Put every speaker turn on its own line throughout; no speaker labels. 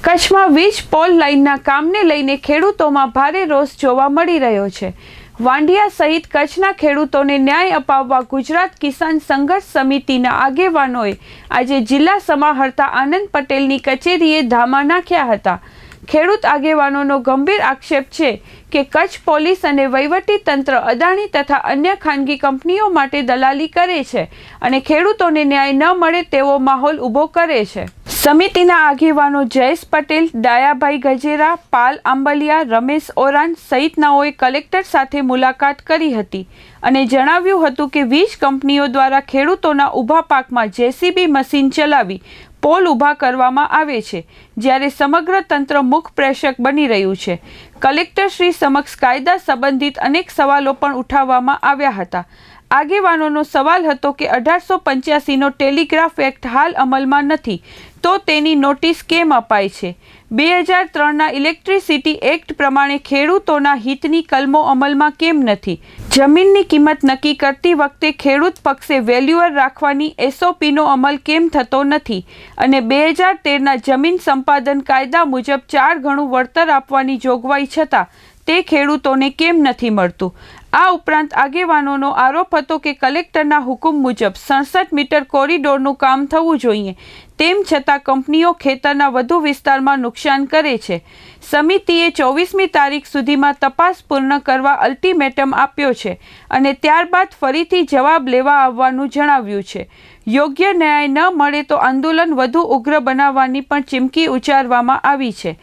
કચ્છમાં વીજ પોલ લાઇનના કામને લઈને ખેડૂતોમાં ભારે રોષ જોવા મળી રહ્યો છે। વાંઢિયા સહિત કચ્છના ખેડૂતોને ન્યાય અપાવવા ગુજરાત કિસાન સંઘર્ષ સમિતિના આગેવાનોએ આજે જિલ્લા સમાહર્તા આનંદ પટેલની કચેરીએ ધામા નાખ્યા હતા। ખેડૂત આગેવાનોનો ગંભીર આક્ષેપ છે કે કચ્છ પોલીસ અને વહીવટી તંત્ર અદાણી તથા અન્ય ખાનગી કંપનીઓ માટે દલાલી કરે છે અને ખેડૂતોને ન્યાય ન મળે તેવો માહોલ ઊભો કરે છે। સમિતિના આગેવાનો જયેશ પટેલ, ડાયાભાઈ ગજેરા, પાલ આંબલિયા, રમેશ ઓરાન સહિતનાઓએ કલેક્ટર સાથે મુલાકાત કરી હતી અને જણાવ્યું હતું કે વીજ કંપનીઓ દ્વારા ખેડૂતોના ઊભા પાકમાં જેસીબી મશીન ચલાવી પોલ ઊભા કરવામાં આવે છે, જ્યારે સમગ્ર તંત્ર મુખ પ્રેક્ષક બની રહ્યું છે। કલેક્ટર શ્રી સમક્ષ કાયદા સંબંધિત અનેક સવાલો પણ ઉઠાવવામાં આવ્યા હતા। આગેવાનોનો સવાલ હતો કે 1885નો ટેલિગ્રાફ એક્ટ હાલ અમલમાં નથી તો તેની નોટિસ કેમ અપાય છે? 2003ના ઇલેક્ટ્રિસિટી એક્ટ પ્રમાણે ખેડૂતોના હિતની કલમો અમલમાં કેમ નથી? જમીનની કિંમત નક્કી કરતી વખતે ખેડૂત પક્ષે વેલ્યુઅર રાખવાની એસઓપીનો અમલ કેમ થતો નથી? અને 2013ના જમીન સંપાદન કાયદા મુજબ 4 ગણું વળતર આપવાની જોગવાઈ છતાં તે ખેડૂતોને કેમ નથી મળતું? આ ઉપરાંત આગેવાનોનો આરોપ હતો કે કલેક્ટરના હુકમ મુજબ 67 મીટર કોરિડોરનું કામ થવું જોઈએ, તેમ છતાં કંપનીઓ ખેતરના વધુ વિસ્તારમાં નુકસાન કરે છે। સમિતિએ 24મી તારીખ સુધીમાં તપાસ પૂર્ણ કરવા અલ્ટિમેટમ આપ્યો છે અને ત્યારબાદ ફરીથી જવાબ લેવા આવવાનું જણાવ્યું છે। યોગ્ય ન્યાય ન મળે તો આંદોલન વધુ ઉગ્ર બનાવવાની પણ ચીમકી ઉચ્ચારવામાં આવી છે।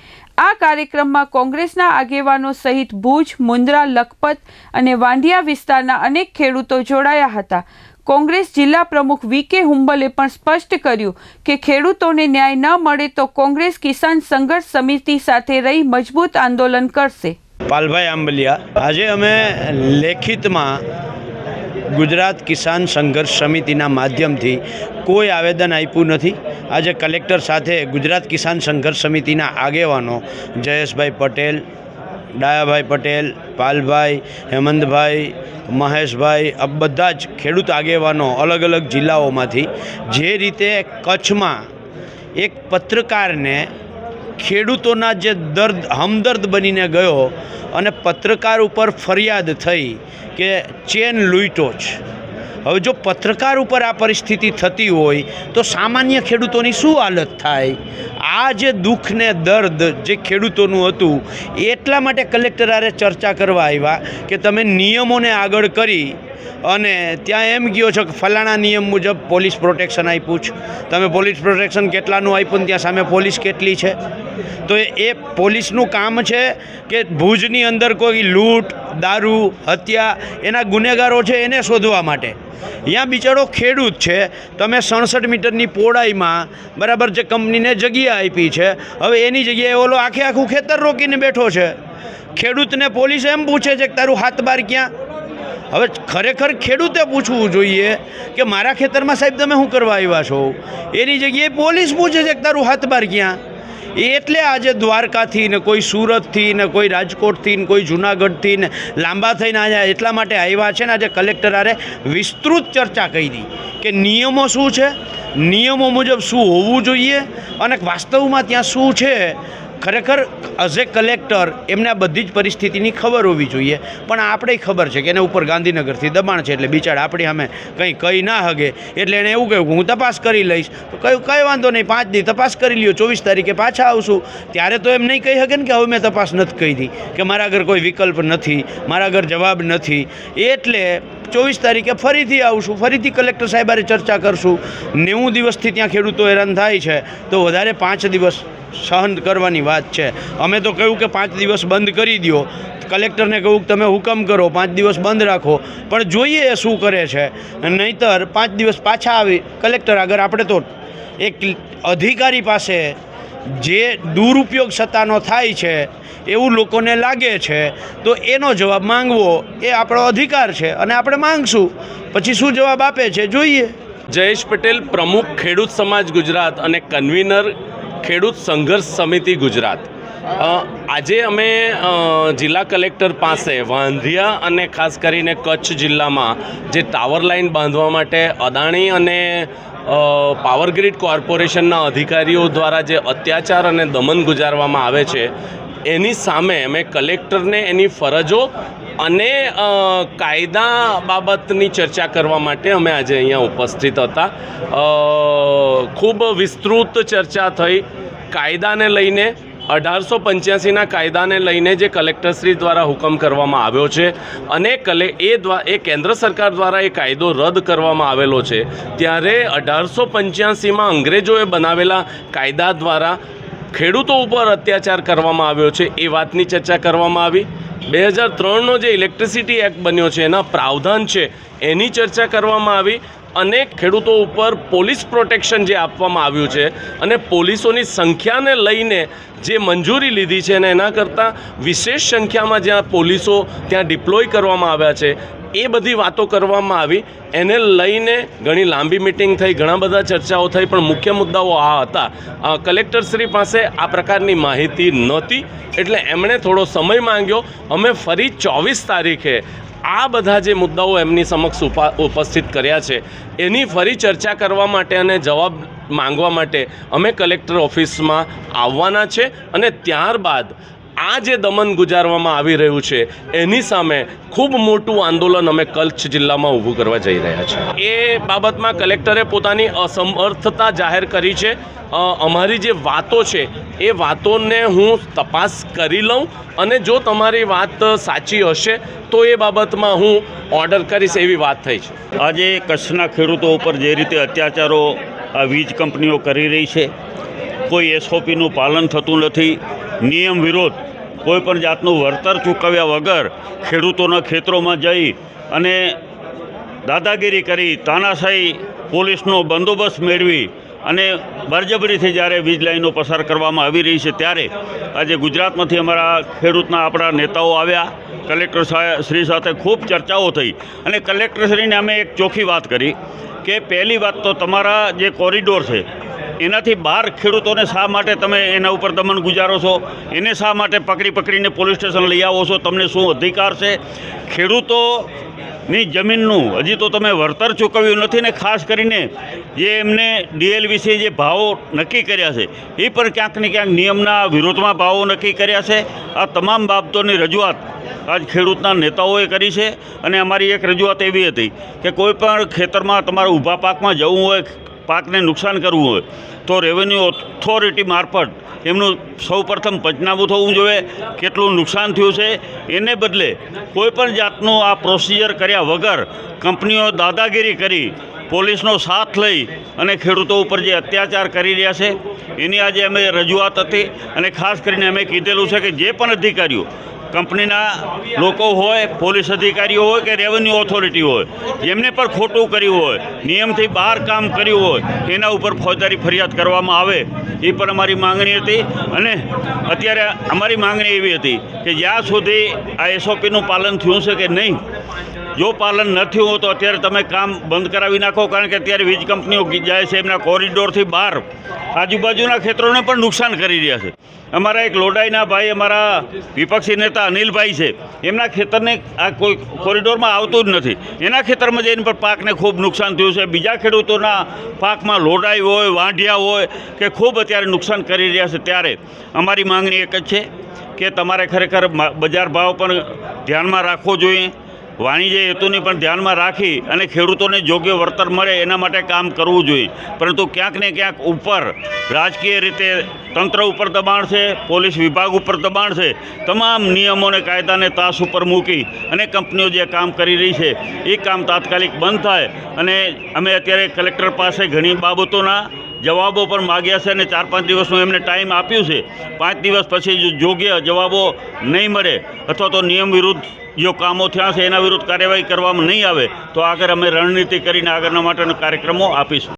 આ કાર્યક્રમમાં કોંગ્રેસના આગેવાનો સહિત ભુજ, મુન્દ્રા, લખપત અને વાંઢિયા વિસ્તારના અનેક ખેડૂતો જોડાયા હતા। કોંગ્રેસ જિલ્લા પ્રમુખ વી.કે. હુંબલે પણ સ્પષ્ટ કર્યું કે ખેડૂતોને ન્યાય ન મળે તો કોંગ્રેસ કિસાન સંઘર્ષ સમિતિ સાથે રહી મજબૂત આંદોલન કરશે।
પાલભાઈ આંબલિયા, આજે અમે લેખિતમાં ગુજરાત કિસાન સંઘર્ષ સમિતિના માધ્યમથી કોઈ આવેદન આપ્યું નથી। આજે કલેક્ટર સાથે ગુજરાત કિસાન સંઘર્ષ સમિતિના આગેવાનો જયેશભાઈ પટેલ, ડાયાભાઈ પટેલ, પાલભાઈ, હેમંતભાઈ, મહેશભાઈ, આ બધા જ ખેડૂત આગેવાનો અલગ અલગ જિલ્લાઓમાંથી જે રીતે કચ્છમાં એક પત્રકારને ખેડૂતોના જે હમદર્દ બનીને ગયો અને પત્રકાર ઉપર ફરિયાદ થઈ કે ચેન લૂંટ્યો છે। હવે જો પત્રકાર ઉપર આ પરિસ્થિતિ થતી હોય તો સામાન્ય ખેડૂતોની શું હાલત થાય? આ જે દુઃખ ને દર્દ જે ખેડૂતોનું હતું એટલા માટે કલેક્ટર આરે ચર્ચા કરવા આવ્યા કે તમે નિયમોને આગળ કરી અને ત્યાં એમ કહો છો કે ફલાણા નિયમ મુજબ પોલીસ પ્રોટેક્શન આપ્યું છે, તમે પોલીસ પ્રોટેક્શન કેટલાનું આપ્યું ને ત્યાં સામે પોલીસ કેટલી છે? તો એ પોલીસનું કામ છે કે ભુજની અંદર કોઈ લૂંટ, દારૂ, હત્યા એના ગુનેગારો છે એને શોધવા માટે। અહીંયા બિચારો ખેડૂત છે, તમે 67 મીટરની પહોળાઈમાં બરાબર જે કંપનીને જગ્યા આપી છે, હવે એની જગ્યાએ ઓલો આખું ખેતર રોકીને બેઠો છે। ખેડૂતને પોલીસ એમ પૂછે છે કે તારું હાથ બાર ક્યાં? હવે ખરેખર ખેડૂતે પૂછવું જોઈએ કે મારા ખેતરમાં સાહેબ તમે શું કરવા આવ્યા છો? એની જગ્યાએ પોલીસ પૂછે છે કે તારું હાથ બાર ક્યાં? એટલે આજે દ્વારકાથી ને કોઈ સુરતથી ને કોઈ રાજકોટથી ને કોઈ જૂનાગઢથી ને લાંબા થઈને આજે એટલા માટે આવ્યા છે ને આજે કલેક્ટર આરે વિસ્તૃત ચર્ચા કરી કે નિયમો શું છે, નિયમો મુજબ શું હોવું જોઈએ અને વાસ્તવમાં ત્યાં શું છે। ખરેખર એઝ એ કલેક્ટર એમને આ બધી જ પરિસ્થિતિની ખબર હોવી જોઈએ, પણ આપણે ખબર છે કે એને ઉપર ગાંધીનગરથી દબાણ છે એટલે બિચારા આપણી સામે કંઈ કહી ના હગે એટલે એણે એવું કહ્યું કે હું તપાસ કરી લઈશ। તો કહ્યું કંઈ વાંધો નહીં, 5 દી તપાસ કરી લ્યો, 24 તારીખે પાછા આવશું। ત્યારે તો એમ નહીં કહી શકે ને કે હવે મેં તપાસ નથી કરી કે મારા આગળ કોઈ વિકલ્પ નથી, મારા આગળ જવાબ નથી, એટલે 24 તારીખે ફરીથી આવશું, ફરીથી કલેક્ટર સાહેબારે ચર્ચા કરશું। 90 દિવસથી ત્યાં ખેડૂતો હેરાન થાય છે તો વધારે 5 દિવસ સહન કરવાની વાત છે। અમે તો કહ્યું કે 5 દિવસ બંધ કરી દો, કલેક્ટરને કહ્યું કે તમે હુકમ કરો 5 દિવસ બંધ રાખો, પણ જોઈએ એ શું કરે છે, નહીંતર 5 દિવસ પાછા આવી કલેક્ટર આગળ આપણે તો એક અધિકારી પાસે જે દુરુપયોગ સત્તાનો થાય છે એવું લોકોને લાગે છે તો એનો જવાબ માંગવો એ આપણો અધિકાર છે અને આપણે માંગશું, પછી શું જવાબ આપે છે જોઈએ।
જયેશ પટેલ, પ્રમુખ ખેડૂત સમાજ ગુજરાત અને કન્વીનર ખેડૂત સંઘર્ષ સમિતિ ગુજરાત। આજે અમે જિલ્લા કલેક્ટર પાસે વાંઢિયા અને ખાસ કરીને કચ્છ જિલ્લામાં જે ટાવર લાઇન બાંધવા માટે અદાણી અને પાવર ગ્રીડ કોર્પોરેશનના અધિકારીઓ દ્વારા જે અત્યાચાર અને દમન ગુજારવામાં આવે છે એની સામે અમે કલેક્ટરને એની ફરજો અને કાયદા બાબતની ચર્ચા કરવા માટે અમે આજે અહીંયા ઉપસ્થિત હતા. ખૂબ વિસ્તૃત ચર્ચા થઈ કાયદાને લઈને. 1885ના કાયદાને લઈને જે કલેક્ટરશ્રી દ્વારા હુકમ કરવામાં આવ્યો છે અને એ કેન્દ્ર સરકાર દ્વારા એ કાયદો રદ કરવામાં આવેલો છે, ત્યારે 1885માં અંગ્રેજોએ બનાવેલા કાયદા દ્વારા ખેડૂતો ઉપર અત્યાચાર કરવામાં આવ્યો છે એ વાતની ચર્ચા કરવામાં આવી. 2003નો જે ઇલેક્ટ્રિસિટી એક્ટ બન્યો છે એના પ્રાવધાન છે એની ચર્ચા કરવામાં આવી અને ખેડૂતો ઉપર પોલીસ પ્રોટેક્શન જે આપવામાં આવ્યું છે અને પોલીસોની સંખ્યાને લઈને જે મંજૂરી લીધી છે અને એના કરતાં વિશેષ સંખ્યામાં જ્યાં પોલીસો ત્યાં ડિપ્લોય કરવામાં આવ્યા છે એ બધી વાતો કરવામાં આવી. એને લઈને ઘણી લાંબી મિટિંગ થઈ, ઘણા બધા ચર્ચાઓ થઈ, પણ મુખ્ય મુદ્દાઓ આ હતા. કલેક્ટરશ્રી પાસે આ પ્રકારની માહિતી નહોતી એટલે એમણે થોડો સમય માંગ્યો. અમે ફરી 24 તારીખે આ બધા જે મુદ્દાઓ એમની સમક્ષ ઉપસ્થિત કર્યા છે એની ફરી ચર્ચા કરવા માટે અને જવાબ માંગવા માટે અમે કલેક્ટર ઓફિસમાં આવવાના છે અને ત્યારબાદ આ જે દમન ગુજારવામાં આવી રહ્યું છે એની સામે ખૂબ મોટું આંદોલન અમે કચ્છ જિલ્લામાં ઊભું કરવા જઈ રહ્યા છીએ. એ બાબતમાં કલેક્ટરે પોતાની અસમર્થતા જાહેર કરી છે. અમારી જે વાતો છે એ વાતોને હું તપાસ કરી લઉં અને જો તમારી વાત સાચી હશે તો એ બાબતમાં હું ઓર્ડર કરીશ એવી વાત થઈ છે.
આજે કચ્છના ખેડૂતો ઉપર જે રીતે અત્યાચારો આ વીજ કંપનીઓ કરી રહી છે, કોઈ એસઓપીનું પાલન થતું નથી, નિયમ વિરોધ કોઈ પણ જાતનું વળતર ચૂકવ્યા વગર ખેડૂતોના ખેતરોમાં જઈ અને દાદાગીરી કરી, તાનાશાહી પોલીસનો બંદોબસ્ત મેળવી અને બળજબરીથી જ્યારે વીજ લાઈનો પસાર કરવામાં આવી રહી છે, ત્યારે આજે ગુજરાતમાંથી અમારા ખેડૂતના આપણા નેતાઓ આવ્યા. કલેક્ટર શ્રી સાથે ખૂબ ચર્ચાઓ થઈ અને કલેક્ટરશ્રીને અમે એક ચોખ્ખી વાત કરી કે પહેલી વાત તો તમારા જે કોરિડોર છે એનાથી બહાર ખેડૂતોને શા માટે તમે એના ઉપર દમન ગુજારો છો? એને શા માટે પકડીને પોલીસ સ્ટેશન લઈ આવો છો? તમને શું અધિકાર છે? ખેડૂતોની જમીનનું હજી તો તમે વળતર ચૂકવ્યું નથી ને ખાસ કરીને જે એમને ડીએલવીસી જે ભાવો નક્કી કર્યા છે એ પણ ક્યાંક ને ક્યાંક નિયમના વિરોધમાં ભાવો નક્કી કર્યા છે. આ તમામ બાબતોની રજૂઆત આજ ખેડૂતના નેતાઓએ કરી છે અને અમારી એક રજૂઆત એવી હતી કે કોઈ પણ ખેતરમાં તમારે ઊભા પાકમાં જવું હોય, પાકને નુકસાન કરવું હોય તો રેવન્યુ ઓથોરિટી મારફત એમનું સૌપ્રથમ પંચનામું થવું જોઈએ, કેટલું નુકસાન થયું છે. એને બદલે કોઈપણ જાતનું આ પ્રોસિજર કર્યા વગર કંપનીઓ દાદાગીરી કરી, પોલીસનો સાથ લઈ અને ખેડૂતો ઉપર જે અત્યાચાર કરી રહ્યા છે એની આજે અમે રજૂઆત હતી. અને ખાસ કરીને અમે કીધેલું છે કે જે પણ અધિકારીઓ કંપનીના લોકો હોય, પોલીસ અધિકારીઓ હોય કે રેવન્યુ ઓથોરિટી હોય, જેમને પણ ખોટું કર્યું હોય, નિયમથી બહાર કામ કર્યું હોય, એના ઉપર ફોજદારી ફરિયાદ કરવામાં આવે એ પણ અમારી માંગણી હતી. અને અત્યારે અમારી માંગણી એવી હતી કે જ્યાં સુધી આ એસઓપીનું પાલન થયું છે કે નહીં, જો પાલન ન થયું હોય તો અત્યારે તમે કામ બંધ કરાવી નાખો, કારણ કે અત્યારે વીજ કંપનીઓ જાય છે એમના કોરિડોરથી બહાર આજુબાજુના ખેતરોને પણ નુકસાન કરી રહ્યા છે. અમારા એક લોડાઈના ભાઈ, અમારા વિપક્ષી નેતા અનિલભાઈ છે, એમના ખેતરને આ કોઈ કોરિડોરમાં આવતું જ નથી. એના ખેતરમાં જઈને પણ પાકને ખૂબ નુકસાન થયું છે. બીજા ખેડૂતોના પાકમાં લોડાઈ હોય, વાંઢિયા હોય કે ખૂબ અત્યારે નુકસાન કરી રહ્યા છે. ત્યારે અમારી માંગણી એક જ છે કે તમારે ખરેખર બજાર ભાવ પણ ધ્યાનમાં રાખવો જોઈએ, વાણિજ્ય હેતુની પણ ધ્યાનમાં રાખી અને ખેડૂતોને યોગ્ય વળતર મળે એના માટે કામ કરવું જોઈએ. પરંતુ ક્યાંક ને ક્યાંક ઉપર રાજકીય રીતે તંત્ર ઉપર દબાણ છે, પોલીસ વિભાગ ઉપર દબાણ છે. તમામ નિયમોને કાયદાને તાસ ઉપર મૂકી અને કંપનીઓ જે કામ કરી રહી છે એ કામ તાત્કાલિક બંધ થાય. અને અમે અત્યારે કલેક્ટર પાસે ઘણી બાબતોના જવાબો પણ માગ્યા છે અને 4-5 દિવસનો એમને ટાઈમ આપ્યું છે. 5 દિવસ પછી જો યોગ્ય જવાબો નહીં મળે અથવા તો નિયમ વિરુદ્ધ જો કામો થયા છે એના વિરુદ્ધ કાર્યવાહી કરવામાં નહીં આવે તો આગળ અમે રણનીતિ કરીને આગળના માટેના કાર્યક્રમો આપીશું.